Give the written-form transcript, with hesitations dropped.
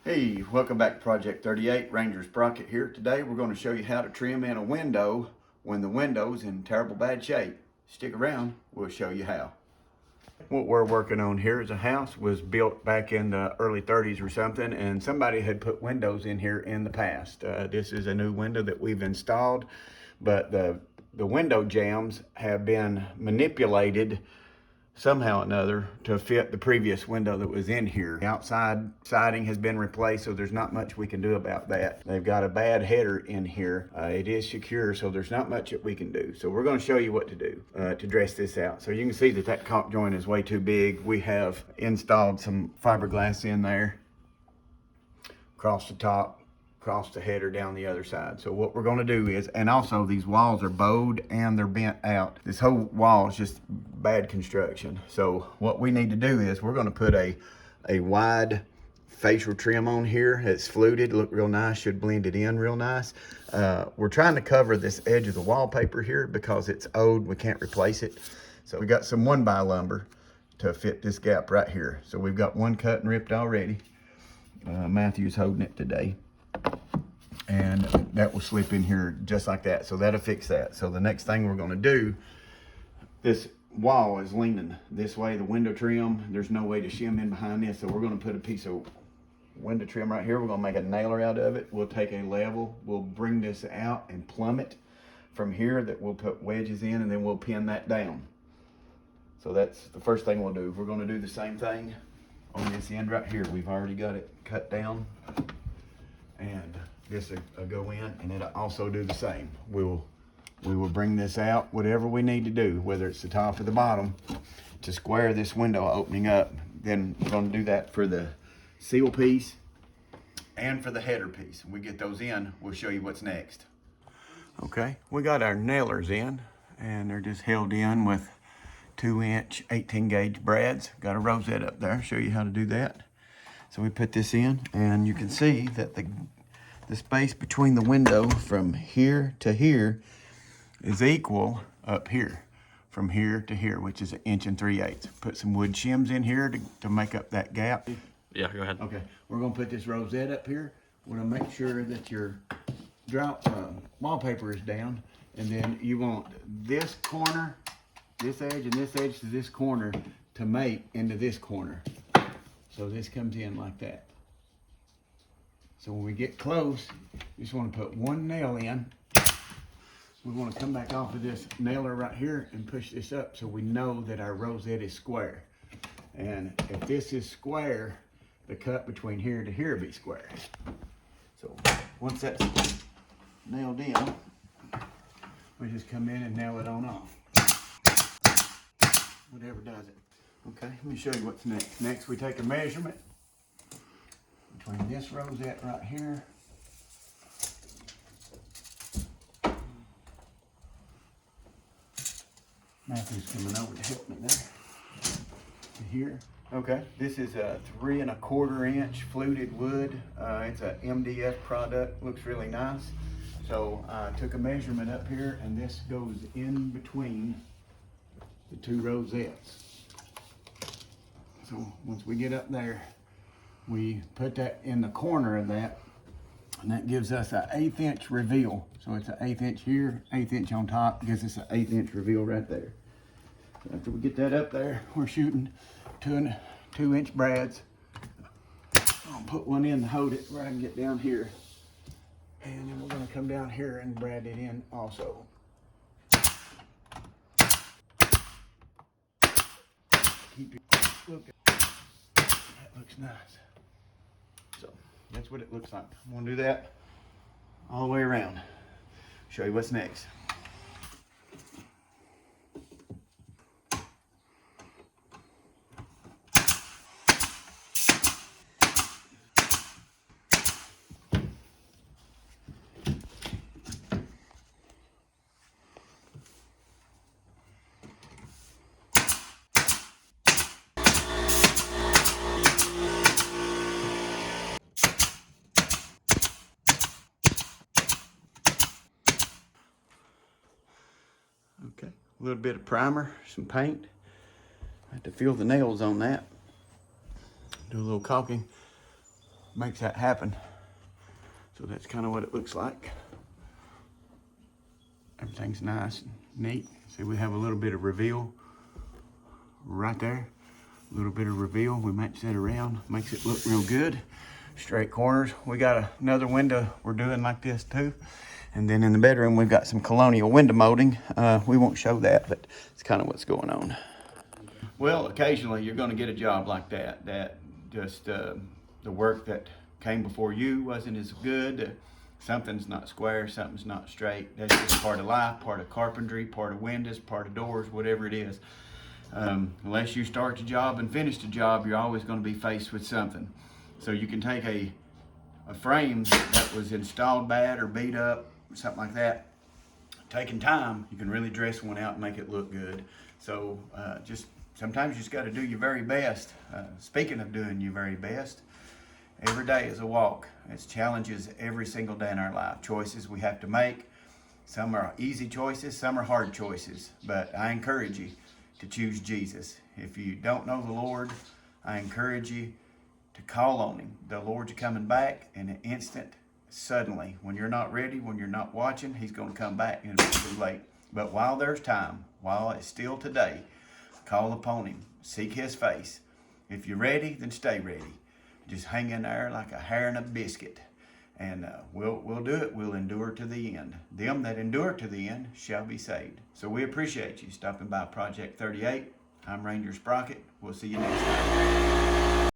Hey, welcome back to Project 38. Ranger Sprocket here. Today we're going to show you how to trim in a window when the window's in terrible bad shape. Stick around, we'll show you how. What we're working on here is a house was built back in the early 30s or something, and somebody had put windows in here in the past. This is a new window that we've installed, but the window jambs have been manipulated somehow or another to fit the previous window that was in here. The outside siding has been replaced, so there's not much we can do about that. They've got a bad header in here. It is secure, so there's not much that we can do. So we're going to show you what to do to dress this out. So you can see that that caulk joint is way too big. We have installed some fiberglass in there across the top, across the header, down the other side. So what we're going to do is, and also these walls are bowed and they're bent out. This whole wall is just bad construction. So what we need to do is we're going to put a wide facial trim on here. It's fluted, look real nice, should blend it in real nice. We're trying to cover this edge of the wallpaper here because it's old, we can't replace it. So we got some 1x lumber to fit this gap right here. So we've got one cut and ripped already. Matthew's holding it today. And that will slip in here just like that. So that'll fix that. So the next thing we're going to do, this wall is leaning this way, the window trim. There's no way to shim in behind this. So we're going to put a piece of window trim right here. We're going to make a nailer out of it. We'll take a level. We'll bring this out and plumb it from here. That we'll put wedges in, and then we'll pin that down. So that's the first thing we'll do. We're going to do the same thing on this end right here. We've already got it cut down. And this will go in, and it'll also do the same. We will bring this out, whatever we need to do, whether it's the top or the bottom, to square this window opening up. Then we're going to do that for the seal piece and for the header piece. When we get those in, we'll show you what's next. Okay, we got our nailers in, and they're just held in with 2-inch 18-gauge brads. Got a rosette up there. I'll show you how to do that. So we put this in, and you can see that the space between the window from here to here is equal up here, from here to here, which is 1 3/8 inches. Put some wood shims in here to make up that gap. Yeah, go ahead. Okay, we're gonna put this rosette up here. We're gonna make sure that your wallpaper is down, and then you want this corner, this edge, and this edge to this corner to mate into this corner. So this comes in like that. So when we get close, you just want to put one nail in. We want to come back off of this nailer right here and push this up so we know that our rosette is square. And if this is square, the cut between here to here will be square. So once that's nailed in, we just come in and nail it on off. Whatever does it. Okay, let me show you what's next. Next, we take a measurement between this rosette right here Matthew's coming over to help me there. To here. Okay, this is a 3 1/4 inch fluted wood. It's a MDF product, looks really nice. So I took a measurement up here, and this goes in between the two rosettes. So once we get up there, we put that in the corner of that, and that gives us an 1/8 inch reveal. So it's an 1/8 inch here, 1/8 inch on top, gives us an 1/8 inch reveal right there. So after we get that up there, we're shooting 2-inch brads. I'll put one in to hold it where I can get down here. And then we're gonna come down here and brad it in also. Keep it looking. That looks nice. So that's what it looks like. I'm gonna do that all the way around. Show you what's next. Okay, a little bit of primer, some paint. I have to feel the nails on that. Do a little caulking. makes that happen. So that's kind of what it looks like. Everything's nice and neat. See, we have a little bit of reveal right there. A little bit of reveal. We match that around, makes it look real good. Straight corners. We got another window we're doing like this too. And then in the bedroom, we've got some colonial window molding. We won't show that, but it's kind of what's going on. Well, occasionally you're going to get a job like that. That just the work that came before you wasn't as good. Something's not square, something's not straight. That's just part of life, part of carpentry, part of windows, part of doors, whatever it is. Unless you start the job and finish the job, you're always going to be faced with something. So you can take a frame that was installed bad or beat up, something like that. Taking time, you can really dress one out and make it look good. So just sometimes you just got to do your very best. Speaking of doing your very best, every day is a walk. It's challenges every single day in our life. Choices we have to make. Some are easy choices, some are hard choices. But I encourage you to choose Jesus. If you don't know the Lord, I encourage you to call on Him. The Lord's coming back in an instant, suddenly. When you're not ready, when you're not watching, He's going to come back and it'll be too late. But while there's time, while it's still today, call upon Him. Seek His face. If you're ready, then stay ready. Just hang in there like a hair in a biscuit. And we'll do it. We'll endure to the end. Them that endure to the end shall be saved. So we appreciate you stopping by Project 38. I'm Ranger Sprocket. We'll see you next time.